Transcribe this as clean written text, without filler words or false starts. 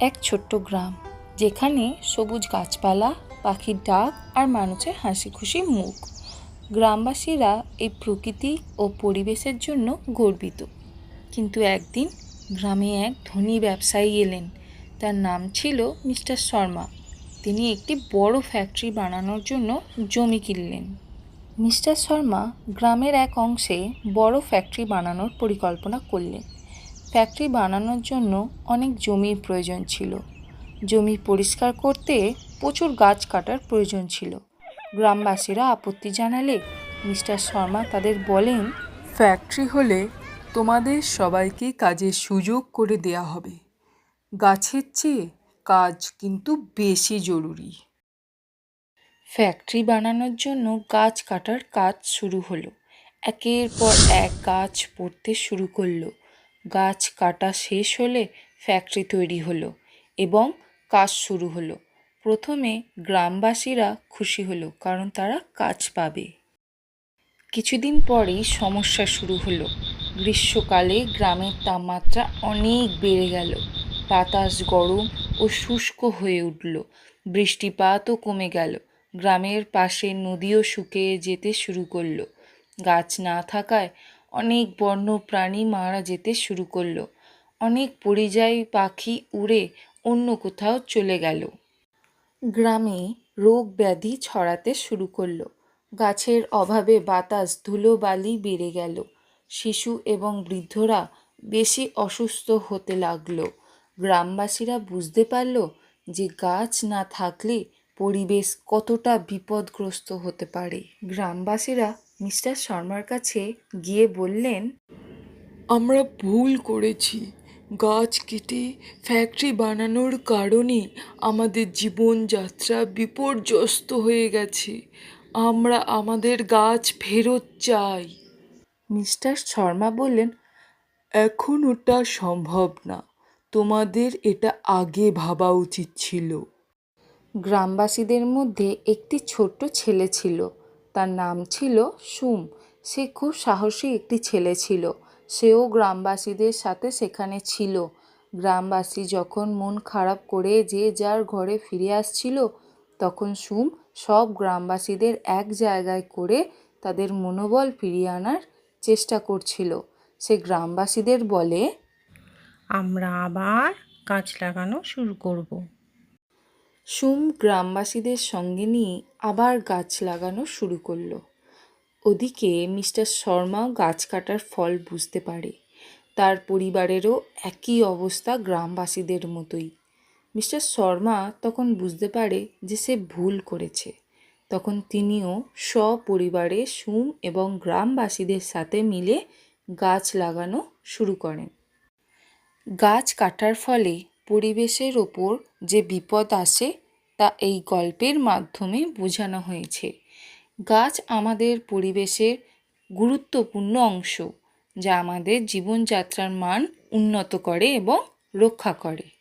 এক ছোট্ট গ্রাম, যেখানে সবুজ গাছপালা, পাখির ডাক আর মানুষের হাসি খুশি মুখ। গ্রামবাসীরা এই প্রকৃতি ও পরিবেশের জন্য গর্বিত। কিন্তু একদিন গ্রামে এক ধনী ব্যবসায়ী এলেন। তার নাম ছিল মিস্টার শর্মা। তিনি একটি বড় ফ্যাক্টরি বানানোর জন্য জমি কিনলেন। মিস্টার শর্মা গ্রামের এক অংশে বড় ফ্যাক্টরি বানানোর পরিকল্পনা করলেন। ফ্যাক্টরি বানানোর জন্য অনেক জমির প্রয়োজন ছিল। জমি পরিষ্কার করতে প্রচুর গাছ কাটার প্রয়োজন ছিল। গ্রামবাসীরা আপত্তি জানালে মিস্টার শর্মা তাদের বলেন, ফ্যাক্টরি হলে তোমাদের সবাইকে কাজের সুযোগ করে দেয়া হবে। গাছের চেয়ে কাজ কিন্তু বেশি জরুরি। ফ্যাক্টরি বানানোর জন্য গাছ কাটার কাজ শুরু হলো। একের পর এক গাছ পড়তে শুরু করলো। গাছ কাটা শেষ হলে ফ্যাক্টরি তৈরি হলো এবং কাজ শুরু হলো। প্রথমে গ্রামবাসীরা খুশি হলো, কারণ তারা কাজ পাবে। কিছুদিন পরেই সমস্যা শুরু হলো। গ্রীষ্মকালে গ্রামের তাপমাত্রা অনেক বেড়ে গেল। বাতাস গরম ও শুষ্ক হয়ে উঠল। বৃষ্টিপাতও কমে গেল। গ্রামের পাশে নদীও শুকিয়ে যেতে শুরু করলো। গাছ না থাকায় অনেক বন্য প্রাণী মারা যেতে শুরু করলো। অনেক পরিযায়ী পাখি উড়ে অন্য কোথাও চলে গেল। গ্রামে রোগ ব্যাধি ছড়াতে শুরু করলো। গাছের অভাবে বাতাস ধুলোবালি বেড়ে গেল। শিশু এবং বৃদ্ধরা বেশি অসুস্থ হতে লাগলো। গ্রামবাসীরা বুঝতে পারল যে গাছ না থাকলে পরিবেশ কতটা বিপদগ্রস্ত হতে পারে। গ্রামবাসীরা মিস্টার শর্মার কাছে গিয়ে বললেন, আমরা ভুল করেছি। গাছ কেটে ফ্যাক্টরি বানানোর কারণে আমাদের জীবনযাত্রা বিপর্যস্ত হয়ে গেছে। আমরা আমাদের গাছ ফেরত চাই। মিস্টার শর্মা বললেন, এখন ওটা সম্ভব না। তোমাদের এটা আগে ভাবা উচিত ছিল। গ্রামবাসীদের মধ্যে একটি ছোট্ট ছেলে ছিল। তার নাম ছিল সুম। সে খুব সাহসী একটি ছেলে ছিল। সেও গ্রামবাসীদের সাথে সেখানে ছিল। গ্রামবাসী যখন মন খারাপ করে যে যার ঘরে ফিরে আসছিল, তখন সুম সব গ্রামবাসীদের এক জায়গায় করে তাদের মনোবল ফিরিয়ে আনার চেষ্টা করছিল। সে গ্রামবাসীদের বলে, আমরা আবার গাছ লাগানো শুরু করব। সুম গ্রামবাসীদের সঙ্গে নিয়ে আবার গাছ লাগানো শুরু করলো। ওদিকে মিস্টার শর্মাও গাছ কাটার ফল বুঝতে পারে। তার পরিবারেরও একই অবস্থা গ্রামবাসীদের মতোই। মিস্টার শর্মা তখন বুঝতে পারে যে সে ভুল করেছে। তখন তিনিও সপরিবারে সুম এবং গ্রামবাসীদের সাথে মিলে গাছ লাগানো শুরু করেন। গাছ কাটার ফলে পরিবেশের ওপর যে বিপদ আসে তা এই গল্পের মাধ্যমে বোঝানো হয়েছে। গাছ আমাদের পরিবেশের গুরুত্বপূর্ণ অংশ, যা আমাদের জীবনযাত্রার মান উন্নত করে এবং রক্ষা করে।